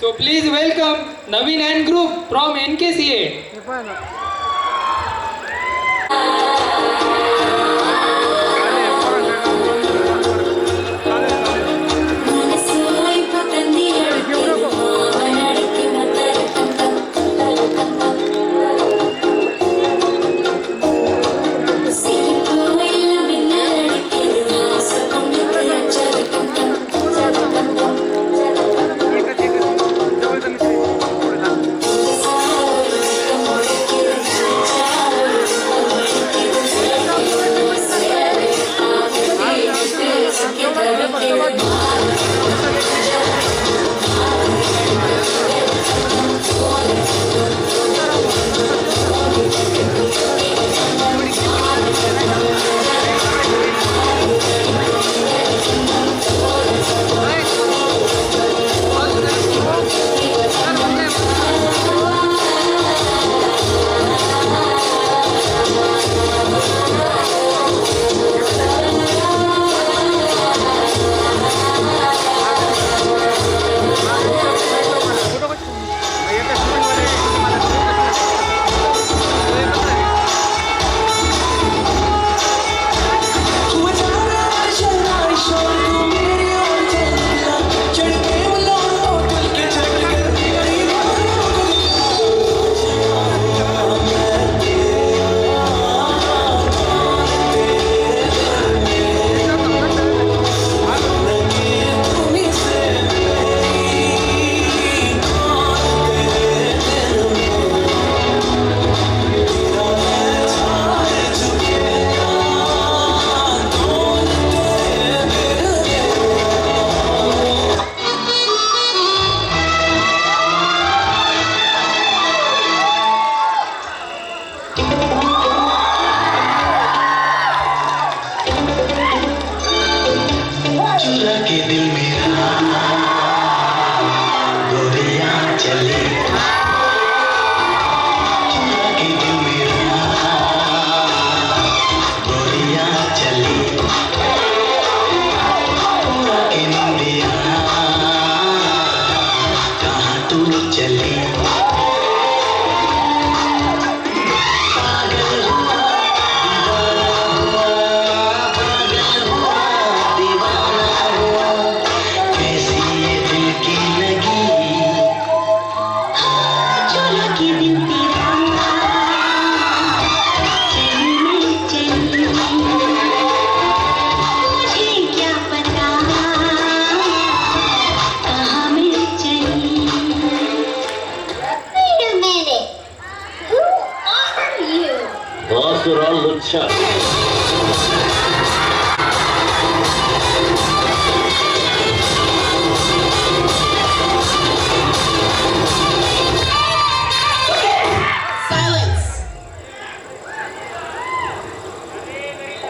So please welcome Naveen and group from NKCA.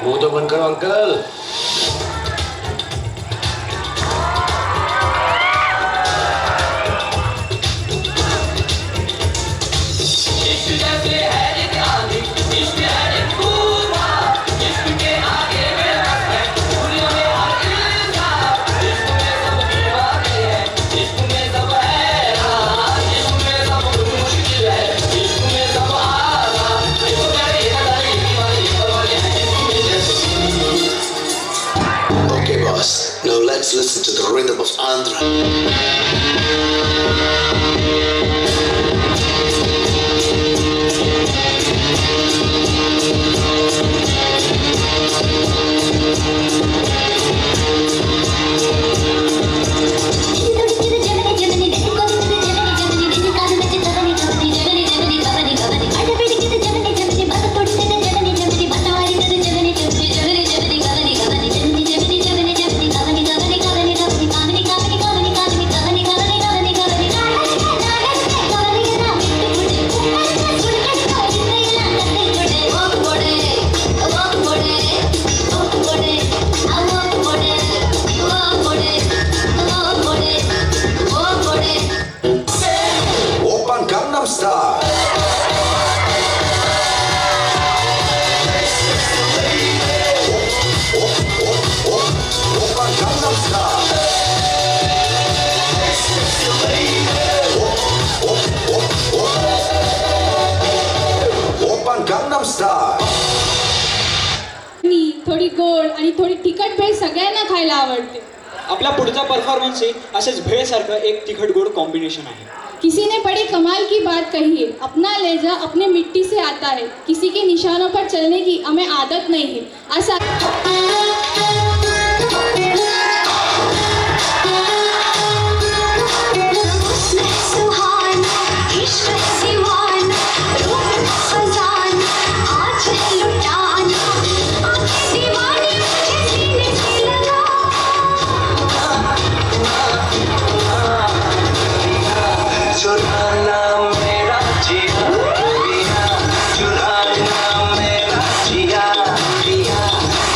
मुंह तो बंद करो uncle. Now let's listen to the rhythm of Andhra. Kavani तिखट भेळ सगळ्यांना खायला आवडते. आपला पुढचा परफॉर्मन्सही असेच भेळसारखं एक तिखट गोड कॉम्बिनेशन आहे. किसी ने बड़ी कमाल की बात कही है, अपना लहजा अपने मिट्टी से आता है, किसी के निशानों पर चलने की हमें आदत नहीं है. असा सुहाना इश्क दीवाना रूह खजाना आज है लुटाना आंखें दीवानी मुझे सीने से लगा चुराना मेरा जिया पिया चुराना मेरा जिया पिया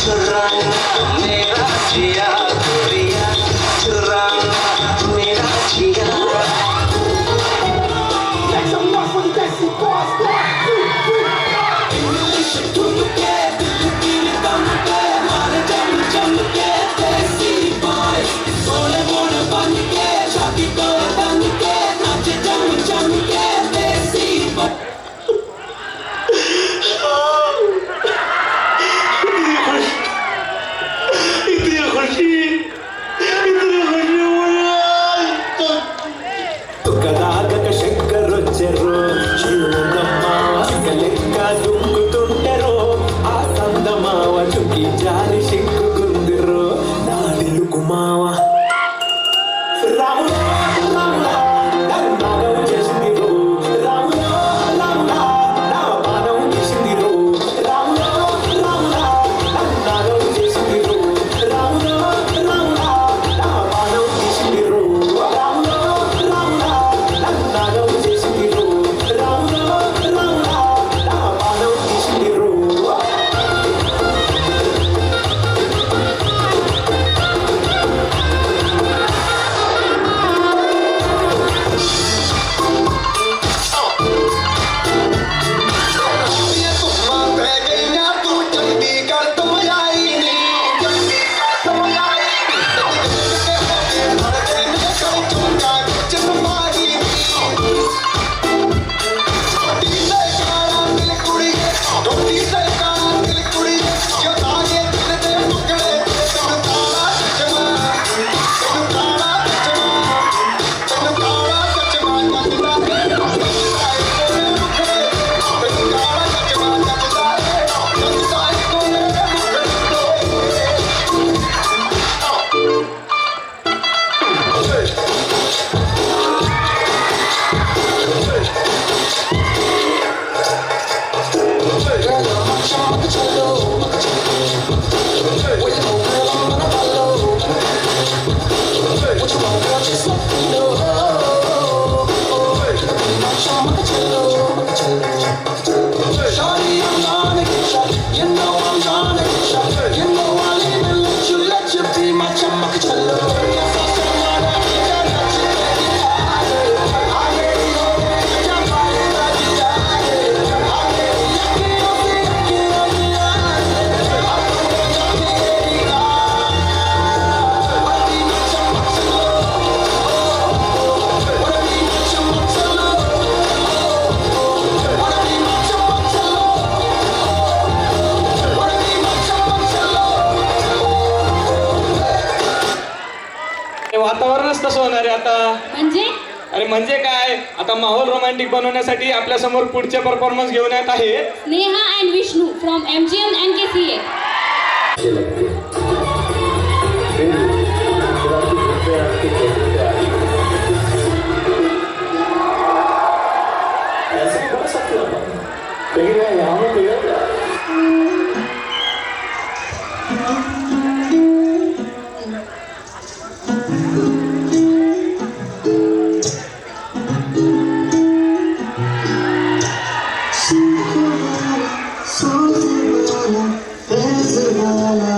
चुराना मेरा जिया पिया चुराना मेरा जिया కదాక శంకరొచ్చెరో శివగమ్మావ లెక్క దుంకుతుంటెరో ఆ సందమావ చుకి జారి సిక్కుకుందిరో నాడిలు కుమావ రాముడా రాముడా నాగం చేసిందిరో రాముడా రాముడా నా పానం చేసిందిరో రాముడా రాముడా నాగం చేసిందిరో రాముడా రాముడా నా పానం చేసిందిరో రాముడా రాముడా నాగం చేసిందిరో రాముడా రాముడా నా పానం చేసిందిరో हे वातावरणच तसं होणार आहे आता. म्हणजे अरे म्हणजे काय, आता माहोल रोमॅन्टिक बनवण्यासाठी आपल्या समोर पुढचे परफॉर्मन्स घेऊन येत आहे Neha and Vishnu from MGM NKCA. सोच वाला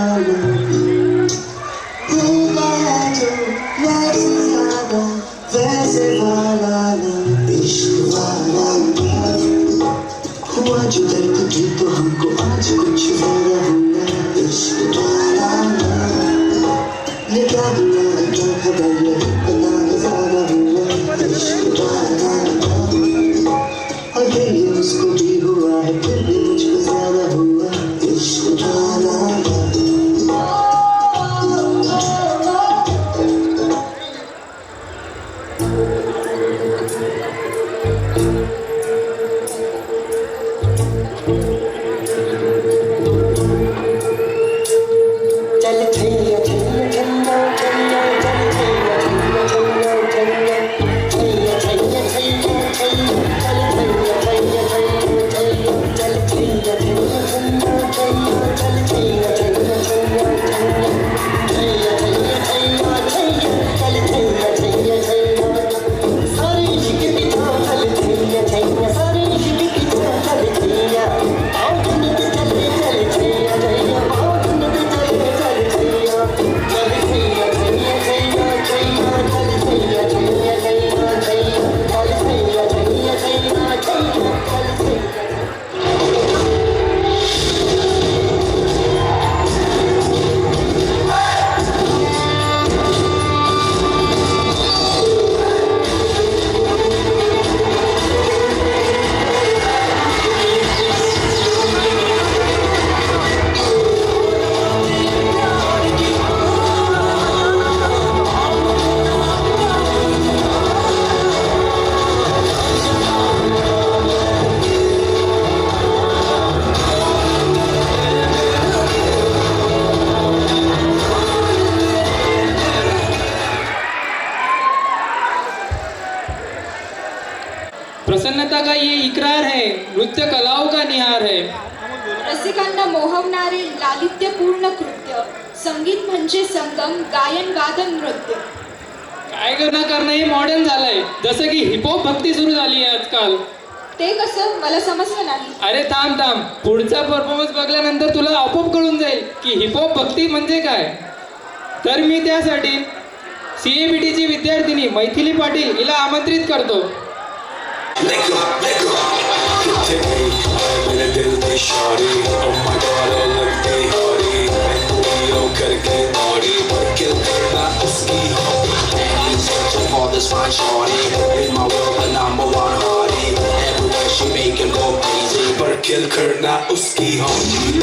प्रसन्नता का ये इकरार है, नृत्य कलाओं का निहार है. रसिकांना मोहवणारे लालित्यपूर्ण कृत्य, संगीत म्हणजे संगम, गायन वादन नृत्य. काय करणं हे मॉडर्न झालंय, जसं की हिपहॉप भक्ती सुरू झाली आहे आजकाल. ते कसं मला समजलं नाही. अरे थांब पुढचा परफॉर्मन्स बघल्यानंतर तुला आपोआप कळून जाईल की हिपहॉप भक्ती म्हणजे काय. तर मी त्यासाठी CABT ची विद्यार्थिनी मैथिली पाटील हिला आमंत्रित करतो. Let go, let go. Today, मेरे दिल पे शादी. Oh my God, oh look they haughty. पूरियों करके naughty, पर किल करना उसकी hobby. And he's searching for this fine shorty. In my world, the number one hottie. Everywhere she make him go crazy. पर किल करना उसकी hobby.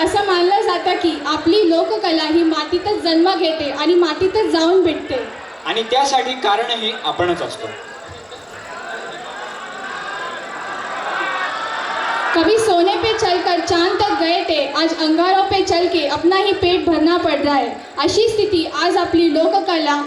असं मानलं जातं की आपली लोककला ही मातीतच जन्म घेते आणि मातीतच जाऊन भेटते. आणि त्यासाठी कारणही आपणच असतो. कभी सोने पे चलकर चांद तक गए थे, आज अंगारों पे चल के अपना ही पेट भरना पड़ रहा है. अशी स्थिती आज आपली लोककला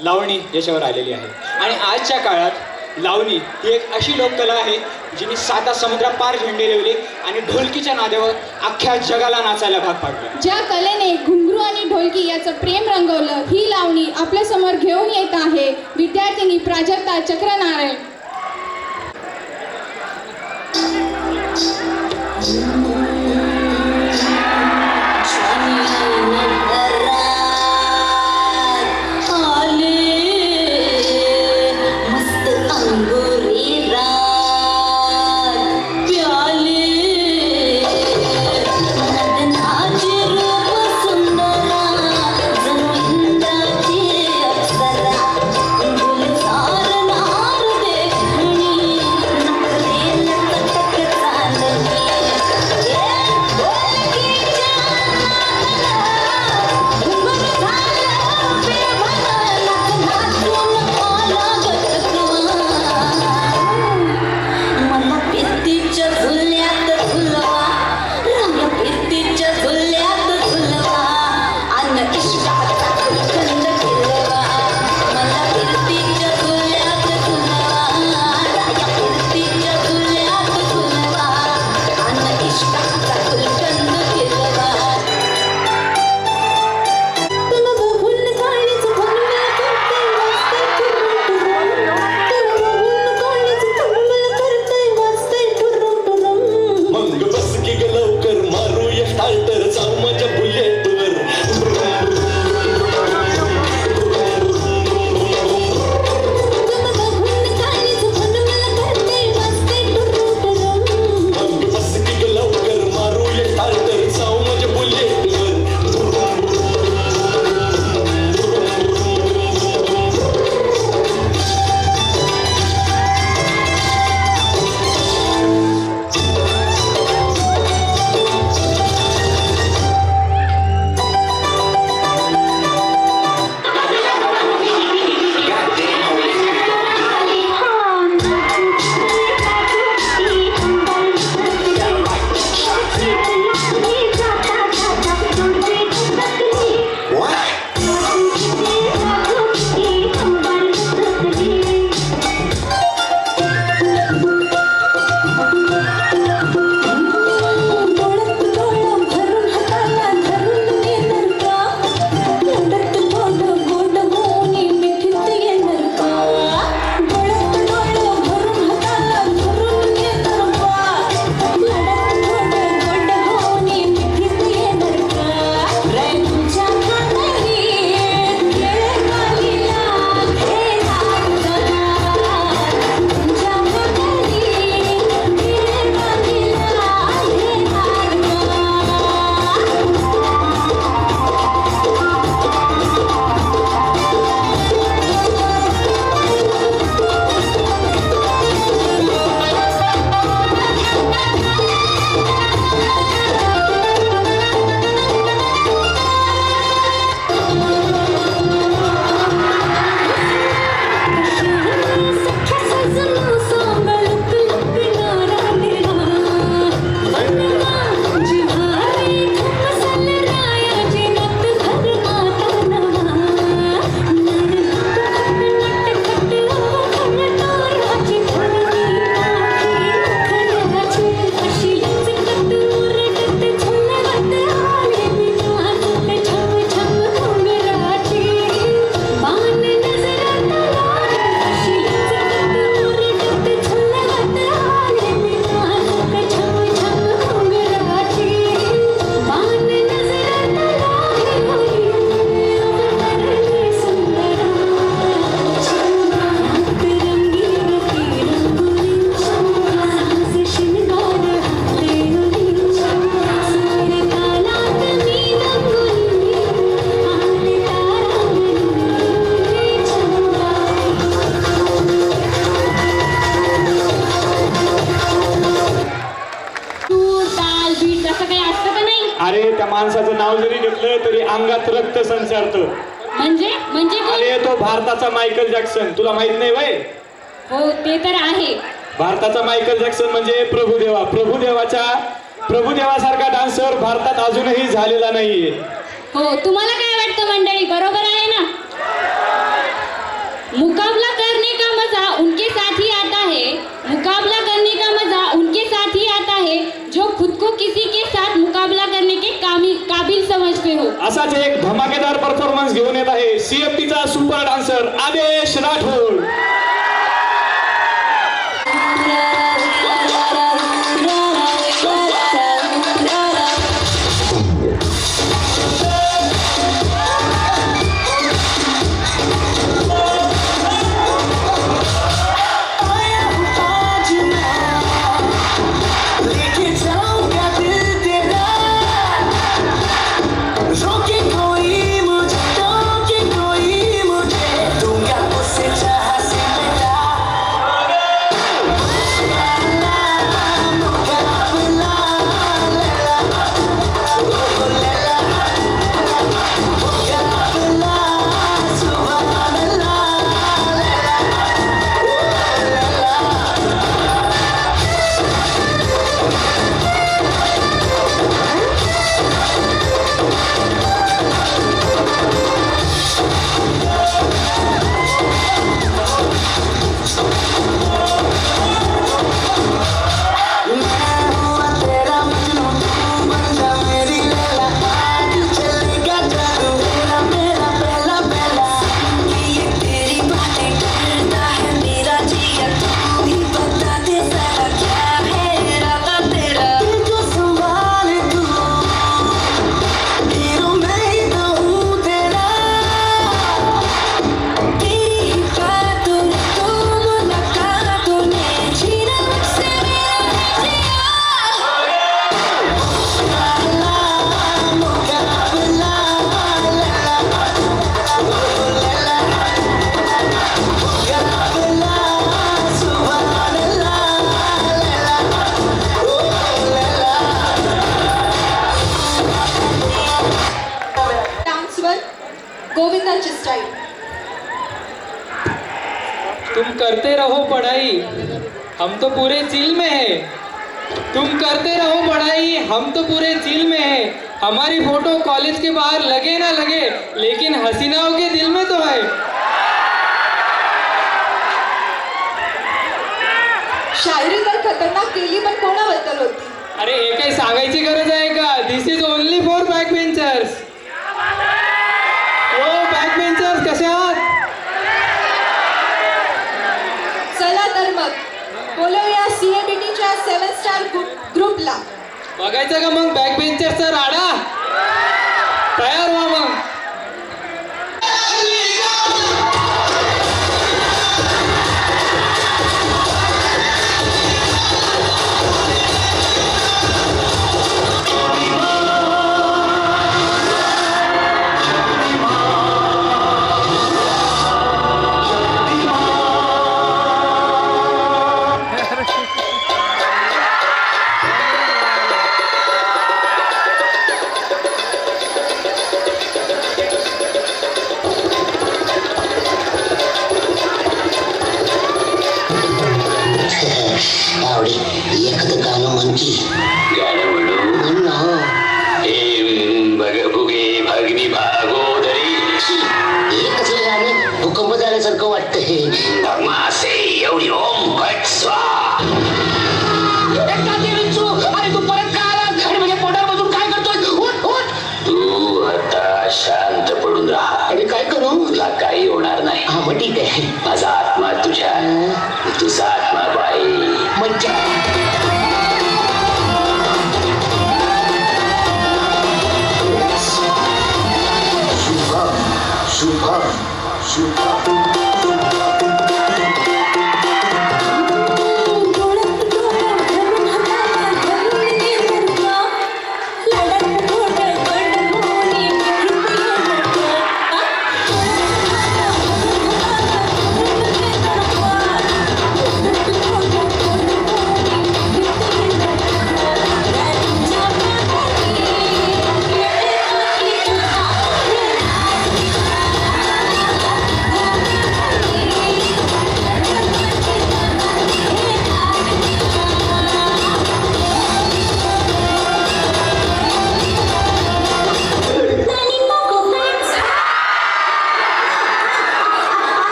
लावणी याच्यावर आलेली आहे. आणि आजच्या काळात लावणी ही एक अशी लोककला आहे जिने 7 समुद्रापार झेंडे लावले आणि ढोलकीच्या नादावर अख्ख्या जगाला नाचायला भाग पाडले. ज्या कलेने घुंगरू आणि ढोलकी याचं प्रेम रंगवलं, ही लावणी आपल्या समोर घेऊन येत आहे विद्यार्थिनी प्राजक्ता चक्रनारायण. अंगात रक्त संचारतं. म्हणजे म्हणजे अरे तो भारताचा मायकल जॅक्सन, तुला माहित नाही वय? हो ते तर आहे. भारताचा मायकल जॅक्सन म्हणजे प्रभुदेवासारखा डान्सर भारतात अजूनही झालेला नाहीये. हो तुम्हाला काय वाटतं मंडळी, बरोबर आहे ना? मुकाबला करने का मजा उनके साथ ही आता है, मुकाबला करने का मजा उनके साथ ही आता है जो खुद को किसी के साथ मुकाबला करने के काबिल समझते हो. असाच एक धमाकेदार परफॉर्मन्स घेऊन येत आहे CFTचा सुपर डान्सर आदेश राठोड. गोविंदाची स्टाईल. तुम करते रहो पढ़ाई हम तो पूरे चिल में है, तुम करते रहो पढ़ाई हम तो पूरे चिल में है, हमारी फोटो कॉलेज के बाहर लगे ना लगे लेकिन हसीनाओं के दिल में तो है. शायरी तर खतरनाक केली पण कोणाबद्दल होती? अरे हे काही सांगायची गरज आहे का? This is only for back benchers. ओ बॅक बेंचर्स कसे आहात? चला तर मग बोलूया CABTच्या 7 स्टार ग्रुपला. बघायचं का मग बॅक बेंचर्सचा राडा? तयार व्हा मग. एखादं गाणं म्हण की. गाणं म्हणू ना. हे भग भुगे भगनी भागोदरी. हे कसलं गाणं? भूकंप झाल्यासारखं वाटतंय. मासे एवढी ओम भट स्वाहा. अरे तू परत का आलास? आणि म्हणजे पोटामधून काय करतोय? तू आता शांत पडून राहा. आणि काय करू? तुला काही होणार नाही. हा मग ठीक आहे. माझा आत्मा तुझ्या, तुझा आत्मा बाई. मज्जा. शुभ शुभ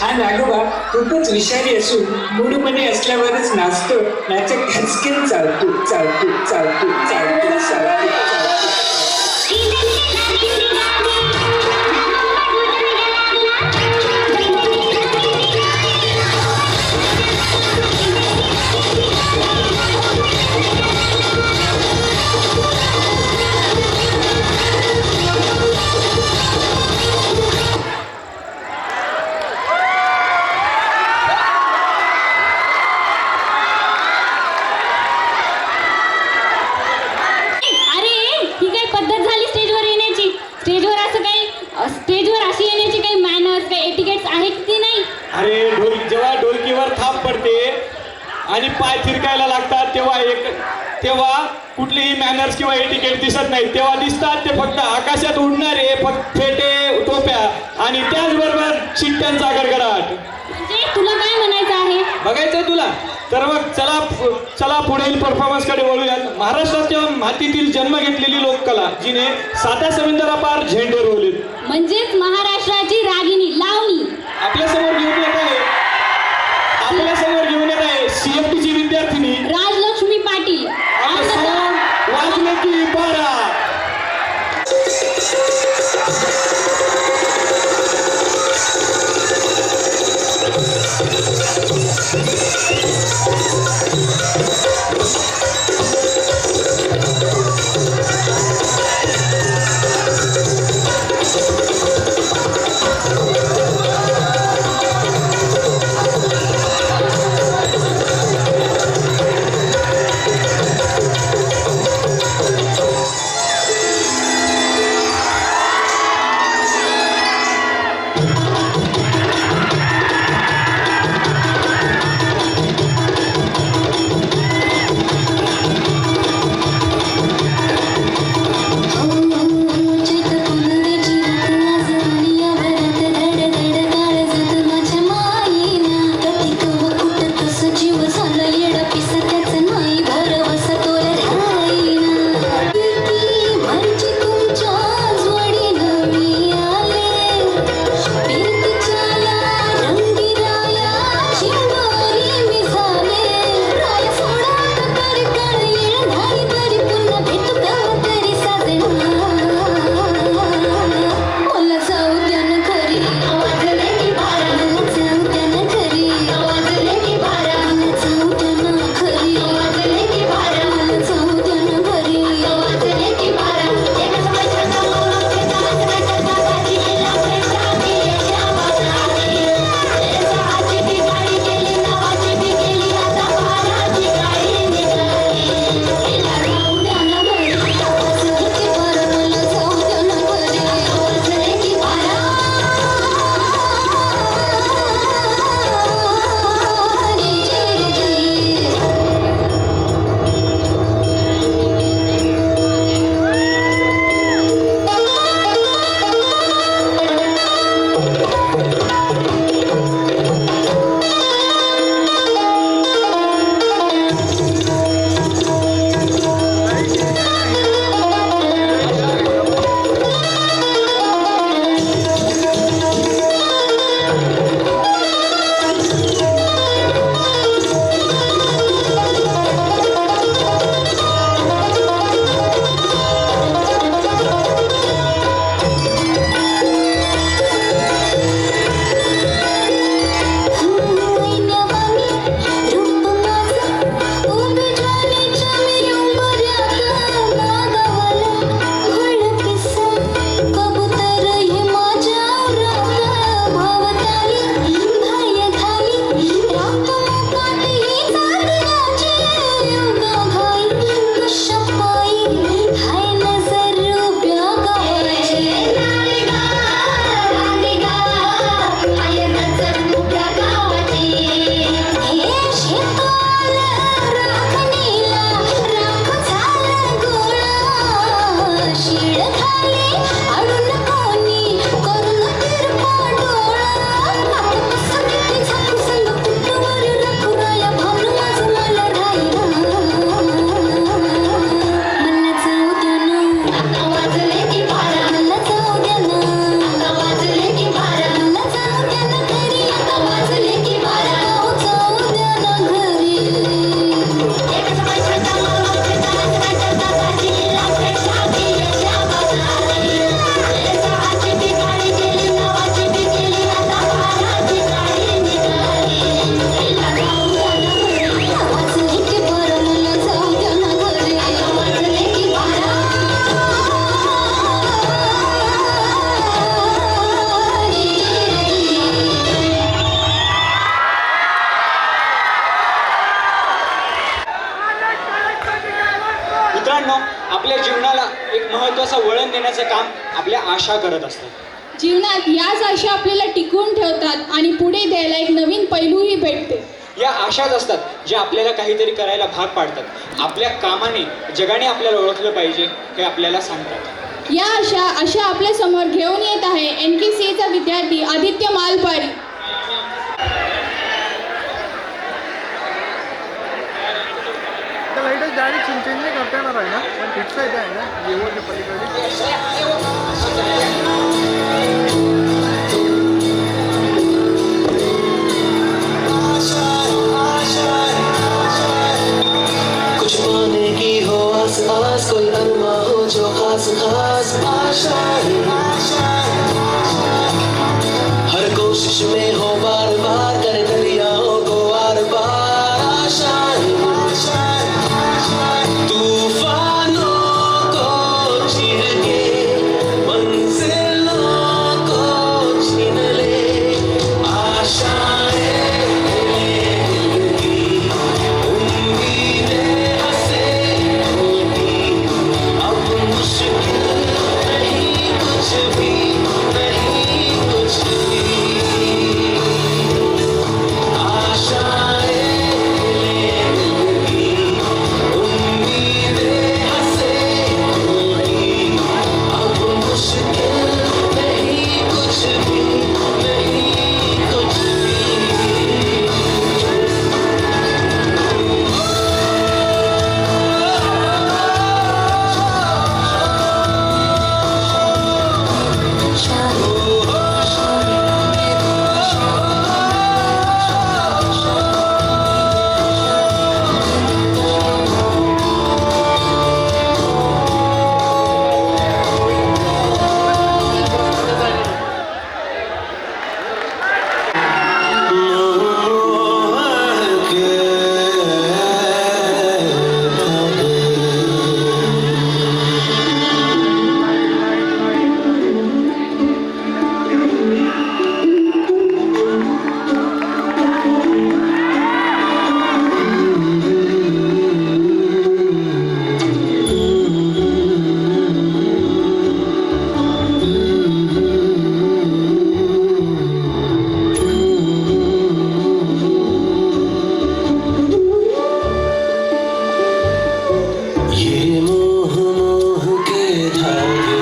हा नागोबा खूपच विषारी असून मूडमध्ये असल्यावरच नाचतो, नाचक खचकेन चालतो चालतो चालतो चालतो चालतो अरे ही काय पद्धत झाली स्टेजवर येण्याची? स्टेजवर अशी येण्याची काही मॅनर्स, काही एटिकेट्स आहेत की नाही? अरे जेव्हा ढोलकीवर थाप पडते आणि पाय थिरकायला लागतात तेव्हा कुठलीही मॅनर्स किंवा एटिकेट दिसत नाही. तेव्हा दिसतात ते फक्त आकाशात उडणारे फक्त फेटे टोप्या आणि त्याचबरोबर शिट्ट्यांचा गडगडाट. म्हणजे तुला काय म्हणायचं आहे? बघायचंय तुला? तर मग चला पुढील परफॉर्मन्सकडे वळूयात. महाराष्ट्राच्या मातीतील जन्म घेतलेली लोककला जिने साता समुद्रापार झेंडे रोवलेत, म्हणजेच महाराष्ट्राची रागिणी लावणी. आपल्यासमोर घेऊन येत आहे CFTची विद्यार्थिनी राजलक्ष्मी पाटील. वाजले की 12. मित्रांनो, आपल्या जीवनाला एक महत्त्वाचं वळण देण्याचं काम आपल्या आशा करत असतात. जीवनात याच आशा आपल्याला टिकवून ठेवतात आणि पुढे द्यायला एक नवीन पैलूही भेटते. या आशाच असतात ज्या आपल्याला काहीतरी करायला भाग पाडतात. आपल्या कामाने जगाने आपल्याला ओळखलं पाहिजे हे आपल्याला सांगतात. या आशा आपल्या समोर घेऊन येत आहे NKCA चा विद्यार्थी आदित्य मालपारी. डायरेक्ट चेंज नाही करता येणार आहे ना, पण फिक्स आहे ना जेवढे पलीकडे. कुछ पाने की हो आस आस, कोई अरमा हो जो खास खास आशाएं, हर कोशिश में हो बार बार, करे दरियाओं को आर पार आशाएं, तूफानों को चीर के मंजिलों को छीन ले आशाएं, दिल की उम्मीदें हंसे होती, अब मुश्किल नहीं कुछ भी, नहीं कुछ भी, आशाएं दिल की उम्मीदें हंसे होती, अब मुश्किल नहीं कुछ भी, नहीं कुछ भी. ये मोह मोह के धागे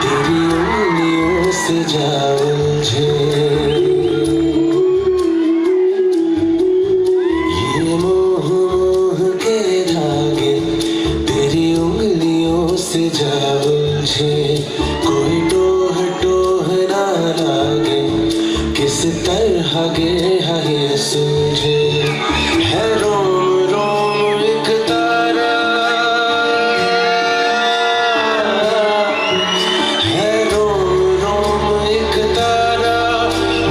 तेरी उंगलियों से जा उलझे, ये मोह मोह के धागे तेरी उंगलियों से जा उलझे, कोई टोह टोह ना लागे, किस तरह गे है ये सूझे, है रोम रोम एक तारा, है रोम रोम एक तारा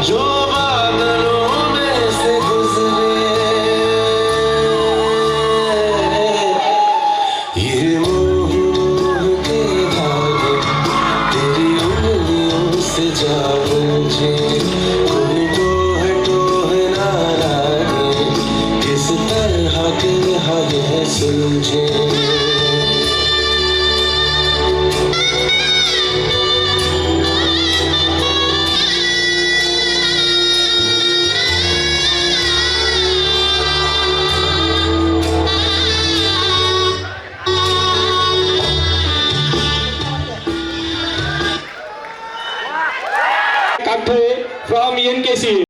जो बादलों में से गुजरे, ये मोह मोह के धागे तेरी उंगलियों से जा उलझे, कोई टोह टोह ना लागे, किस तरह के है ये सुलझे. Kathole from NKCA.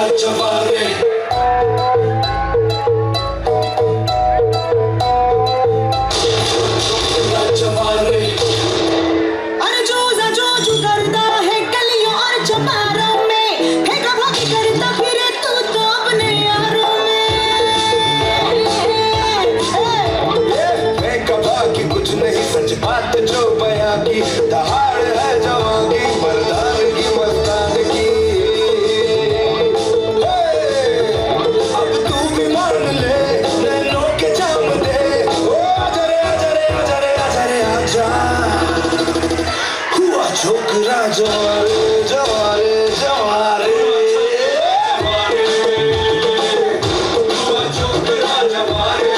राजवारे राजवारे अरे जो करता है गलियों और चौबारों में है कभी भी करता फिरे तू तो अपने यारों मैं कहा कि कुछ नहीं सच बात जो बयां की दहाड़ है जवां की मर्दान की मस्तान की अब तू भी मान ले नैनों के जाम दे ओ आजा रे आजा रे आजा रे आजा रे आजा हुआ छोकरा जवारे जवारे जवारे हुआ छोकरा जवारे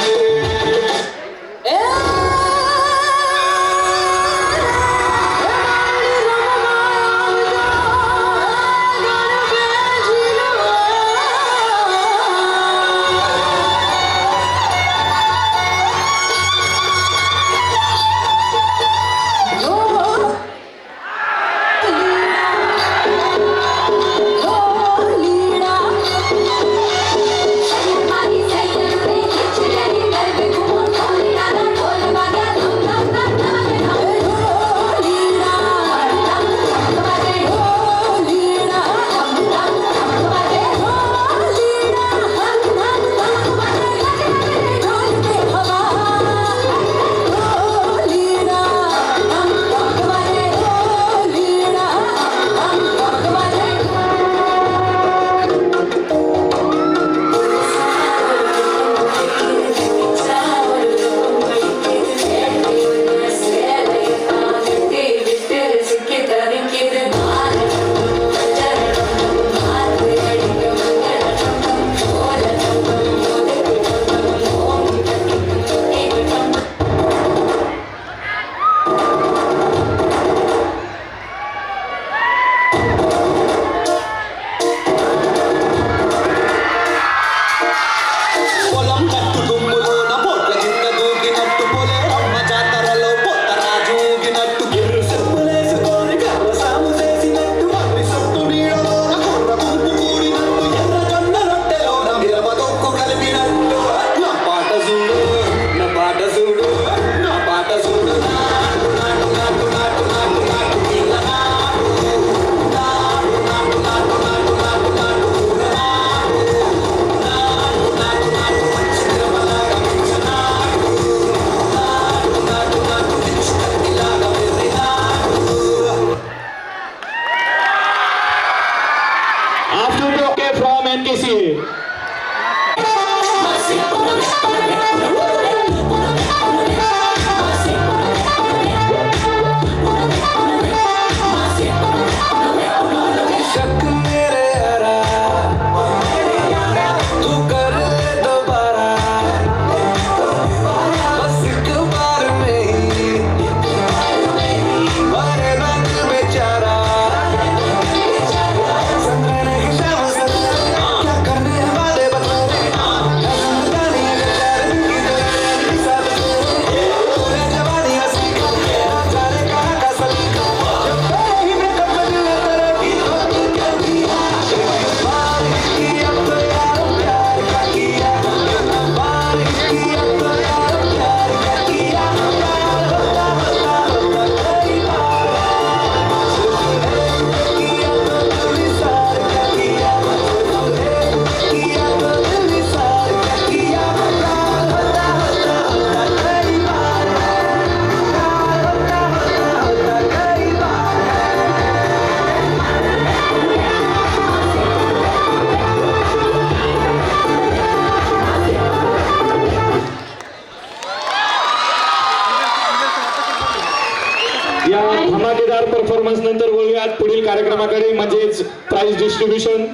या धमाकेदार परफॉर्मन्स नंतर बोलूयात पुढील कार्यक्रमाकडे म्हणजेच प्राइज डिस्ट्रीब्युशन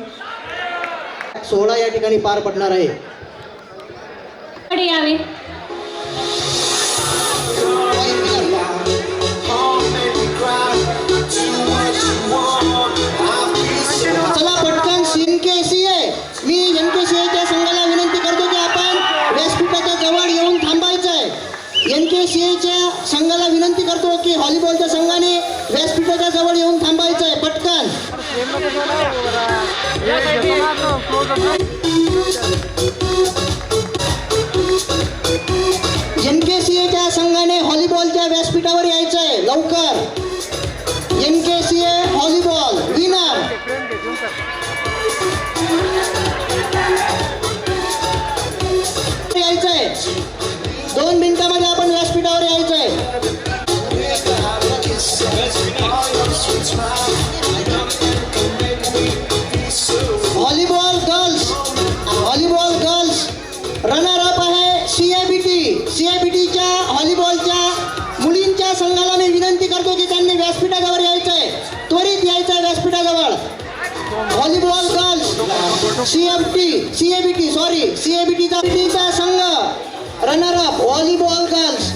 सोहळा या ठिकाणी पार पडणार आहे. कडे यावे. चला पटकन CNKCA मी NKCAच्या संघाला विनंती करतो की आपण व्यासपीठाच्या जवळ येऊन थांबायचं आहे. NKCAच्या संघाला विनंती करतो की व्हॉलीबॉलच्या संघाने व्यासपीठाच्या जवळ येऊन थांबायचं आहे. पटकन NKCAच्या संघाने व्हॉलीबॉलच्या व्यासपीठावर यायचंय लवकर. NKCA volleyball winner. यायचंय 2 मिनिटांमध्ये आपण व्यासपीठावर यायचंय. व्हॉलीबॉल गर्ल्स रनर अप आहे CABTच्या व्हॉलीबॉलच्या मुलींच्या संघाला मी विनंती करतो की त्यांनी व्यासपीठाजवळ यायचंय, त्वरित यायचंय व्यासपीठाजवळ. व्हॉलीबॉल गर्ल्स CABTचा संघ रनर अप व्हॉलीबॉल गर्ल्स.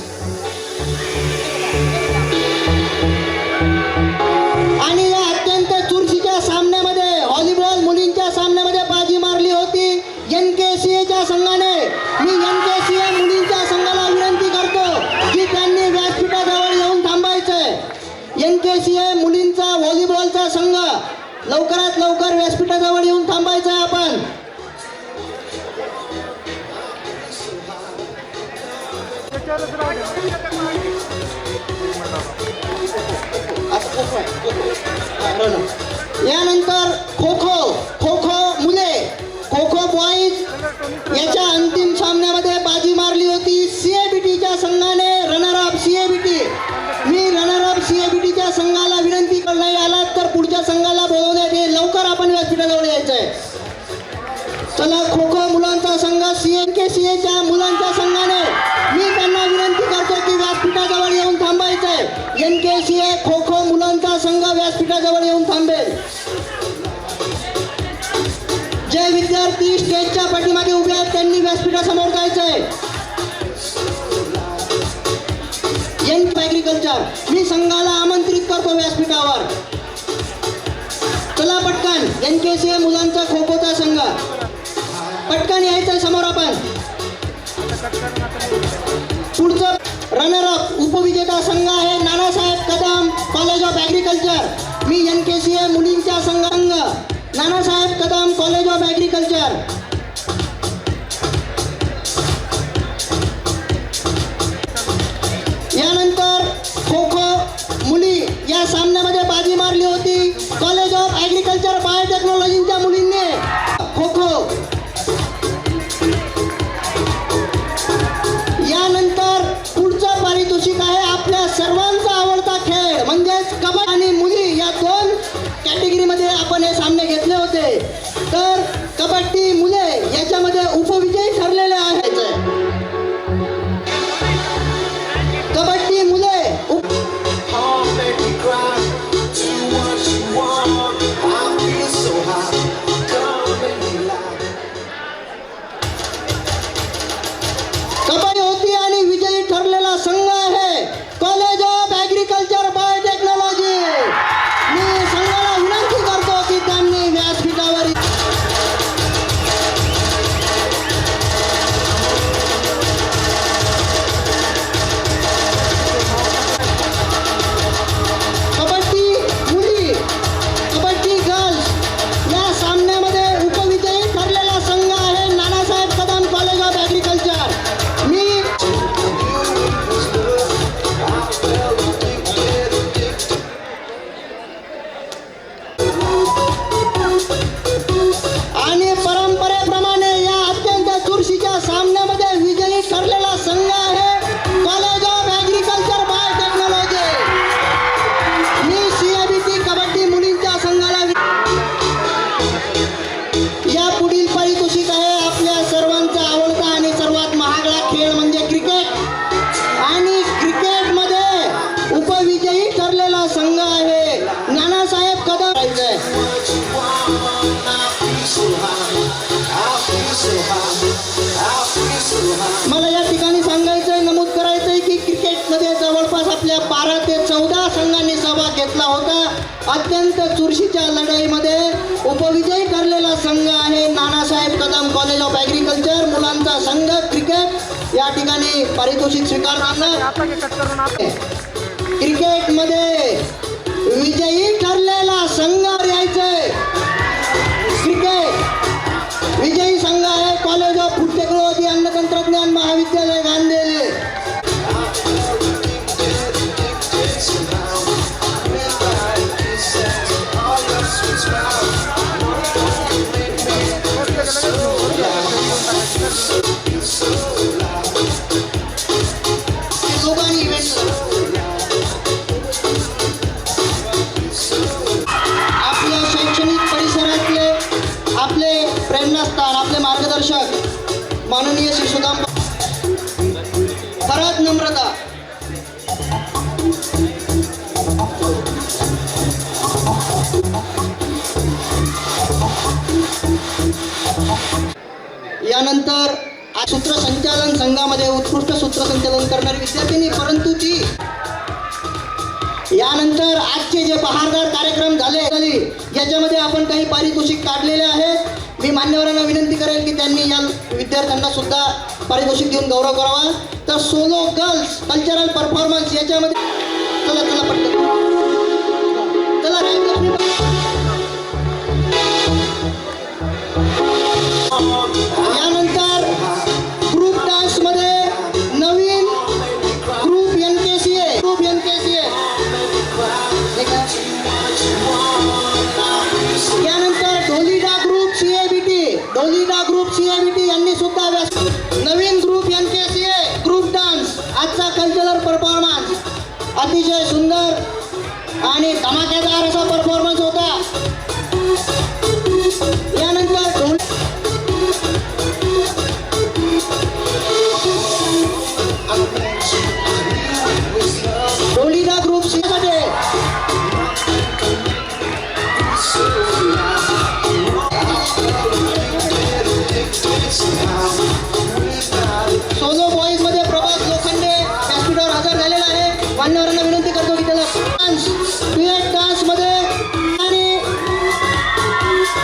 आणि या अत्यंत चुरशीच्या सामन्यामध्ये व्हॉलीबॉल मुलींच्या सामन्यामध्ये बाजी मारली होती NKCAच्या संघाने. मी NKCA मुलींच्या संघाला विनंती करतो की त्यांनी व्यासपीठाजवळ येऊन थांबायचंय. NKCA मुलींचा व्हॉलीबॉलचा संघ लवकरात लवकर व्यासपीठाजवळ येऊन थांबायचंय आपण. यानंतर खो खो मुले, खो बॉईज याच्या अंतिम सामन्यामध्ये बाजी मारली होती CABTच्या संघाने. Runner up CABT. मी रनर अप CABTच्या संघाला विनंती नाही आलात तर पुढच्या संघाला बोलवण्यात येईल. लवकर आपण व्यासपीठाजवळ यायचंय. चला खो मुलांचा संघ NKCAच्या मुलांच्या संघाने मी त्यांना विनंती करतो की व्यासपीठाजवळ येऊन थांबायचंय. NKCA खो मुलांचा संघ व्यासपीठाजवळ येऊन थांबेल. जे विद्यार्थी स्टेजच्या पाठीमागे उभे आहेत त्यांनी व्यासपीठासमोर जायचंय. ऍग्रिकल्चर मी संघाला आमंत्रित करतो व्यासपीठावर. चला पटकन NKCA मुलांचा खो खोचा संघ पटकन यायचंय समोर आपण. पुढचं रनर अप उपविजेता संघ आहे Nanasaheb Kadam college of agriculture. Me NKCA मुलींचा संघ Nanasaheb Kadam college of agriculture. यानंतर खो मुली या सामन्यामध्ये बाजी मारली होती कॉलेज ऑफ ऍग्रिकल्चर बायोटेक्नॉलॉजीच्या मुलींनी. खो यानंतर पुढचं पारितोषिक आहे आपल्या सर्वांचा आवडता खेळ म्हणजेच कबड्डी आणि मुली या 2 कॅटेगरीमध्ये आपण हे सामने घेतले होते. तर कबड्डी मुले याच्यामध्ये उपविजयी ठरलेले आहेत. कबड्डी मुले कबड्डी होती आणि विजयी ठरलेला संघ आहे कॉलेज ऑफ ऍग्रिकल्चर बायोटेक्नॉलॉजी. मी संघाला विनंती करतो की त्यांनी व्यासपीठावर कबड्डी मुली कबड्डी गर्ल्स या सामन्यामध्ये उपविजयी ठरलेला संघ आहे Nanasaheb Kadam college of agriculture. मी आणि परंपरेप्रमाणे या अत्यंत चुरशीच्या सामन्यामध्ये विजयी ठरलेला संघ आहे college of agriculture biotechnology. Me CABT kabaddi मुलींच्या संघाला या पुढील पारितोषिक आहे आपल्या सर्वांचा आवडता आणि सर्वात महागडा खेळ म्हणजे क्रिकेट. आणि क्रिकेटमध्ये उपविजयी ठरलेला संघ आहे नानासाहेब कदम. मला या ठिकाणी सांगायचंय नमूद करायचंय की क्रिकेटमध्ये जवळपास आपल्या 12 ते 14 संघांनी सहभाग घेतला होता. अत्यंत चुरशीच्या लढाईमध्ये उपविजयी ठरलेला संघ आहे Nanasaheb Kadam college of agriculture मुलांचा संघ क्रिकेट. या ठिकाणी पारितोषिक स्वीकारणार. क्रिकेटमध्ये विजयी ठरलेला संघ यायचंय. क्रिकेट यानंतर सूत्रसंचालन संघामध्ये उत्कृष्ट सूत्रसंचालन करणारी विद्यार्थिनी, परंतु ती यानंतर आजचे जे बहारदार कार्यक्रम झाले ज्याच्यामध्ये आपण काही पारितोषिक काढलेले आहेत, मी मान्यवरांना विनंती करेल की त्यांनी या विद्यार्थ्यांना सुद्धा पारितोषिक देऊन गौरव करावा. तर सोलो गर्ल्स कल्चरल परफॉर्मन्स याच्यामध्ये चला पटकन चला यानंतर ग्रुप डान्स मध्ये नवीन ग्रुप NKCA यानंतर ढोलीडा ग्रुप CABT यांनी सुद्धा नवीन ग्रुप NKCA ग्रुप डान्स आजचा कल्चरल परफॉर्मन्स अतिशय सुंदर आणि धमाकेदार असा परफॉर्मन्स होता. यानंतर ढोलीडा ग्रुप मध्ये सोलो बॉईज मध्ये प्रभास लोखंडे व्यासपीठावर हजर झालेला आहे. मान्यवरांना विनंती करतो की त्याला ड्युएट डान्स मध्ये आणि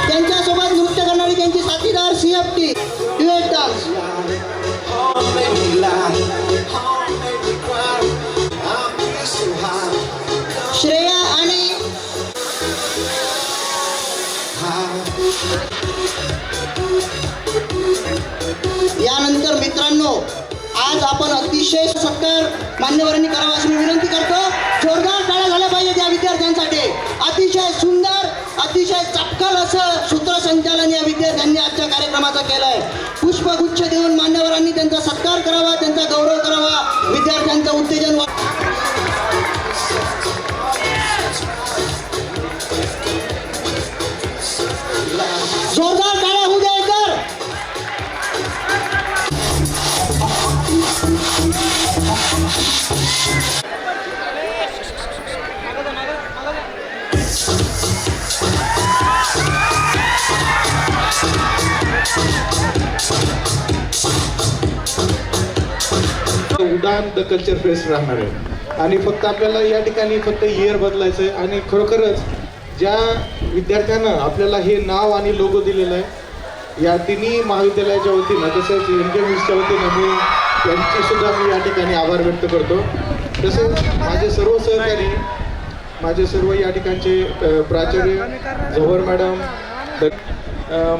त्यांच्यासोबत नृत्य करणारी त्यांची साथीदार CFT ड्युएट डान्स. श्रेया आणि यानंतर मित्रांनो आज आपण अतिशय सत्कार मान्यवरांनी करावा अशी मी विनंती करतो. जोरदार टाळ्या झाल्या पाहिजे त्या विद्यार्थ्यांसाठी. अतिशय सुंदर अतिशय चपखल असं सूत्रसंचालन या विद्यार्थ्यांनी आजच्या कार्यक्रमाचं केलंय. पुष्पगुच्छ देऊन मान्यवरांनी त्यांचा सत्कार करावा, त्यांचा गौरव करावा, विद्यार्थ्यांचं उत्तेजन जोरदार टाळ्या होऊ द्या तर. उडान द कल्चर फेस्ट राहणार आहे आणि फक्त आपल्याला या ठिकाणी फक्त इयर बदलायचं आहे. आणि खरोखरच ज्या विद्यार्थ्यांना आपल्याला हे नाव आणि लोगो दिलेलं आहे या तिन्ही महाविद्यालयाच्या वतीनं तसेच NKVSच्या वतीनं मी त्यांची सुद्धा मी या ठिकाणी आभार व्यक्त करतो. तसेच माझे सर्व सहकारी, माझे सर्व या ठिकाणचे प्राचार्य झोहर मॅडम,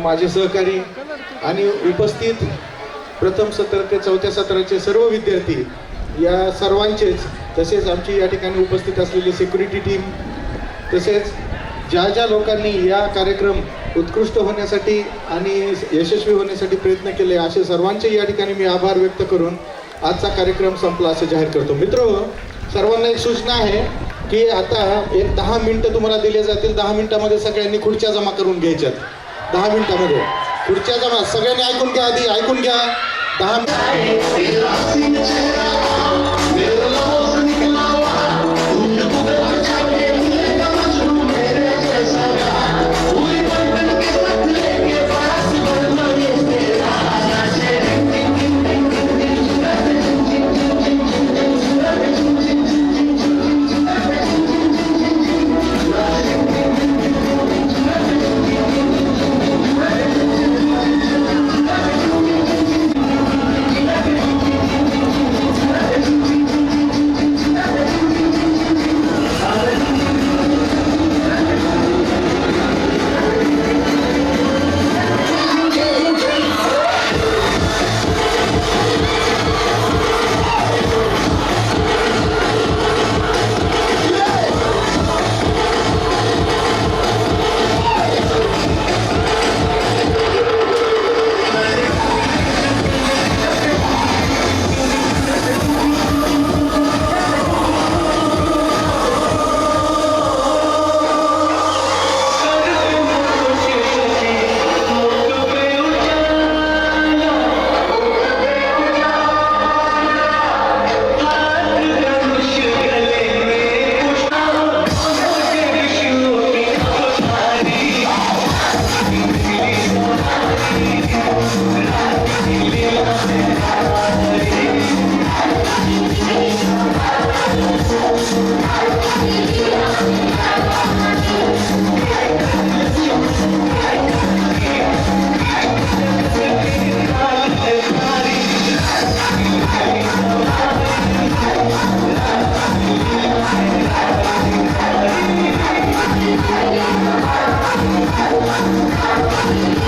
माझे सहकारी आणि उपस्थित प्रथम सत्र ते चौथ्या सत्राचे सर्व विद्यार्थी या सर्वांचेच, तसेच आमची या ठिकाणी उपस्थित असलेली सिक्युरिटी टीम, तसेच ज्या लोकांनी या कार्यक्रम उत्कृष्ट होण्यासाठी आणि यशस्वी होण्यासाठी प्रयत्न केले असे सर्वांचे या ठिकाणी मी आभार व्यक्त करून आजचा कार्यक्रम संपला असे जाहीर करतो. मित्र सर्वांना एक सूचना आहे की आता एक 10 मिनिटं तुम्हाला दिले जातील. 10 मिनिटामध्ये सगळ्यांनी खुर्च्या जमा करून घ्यायच्यात. 10 मिनिटामध्ये खुर्च्या जमा सगळ्यांनी ऐकून घ्या, आधी ऐकून घ्या. 10 Thank you.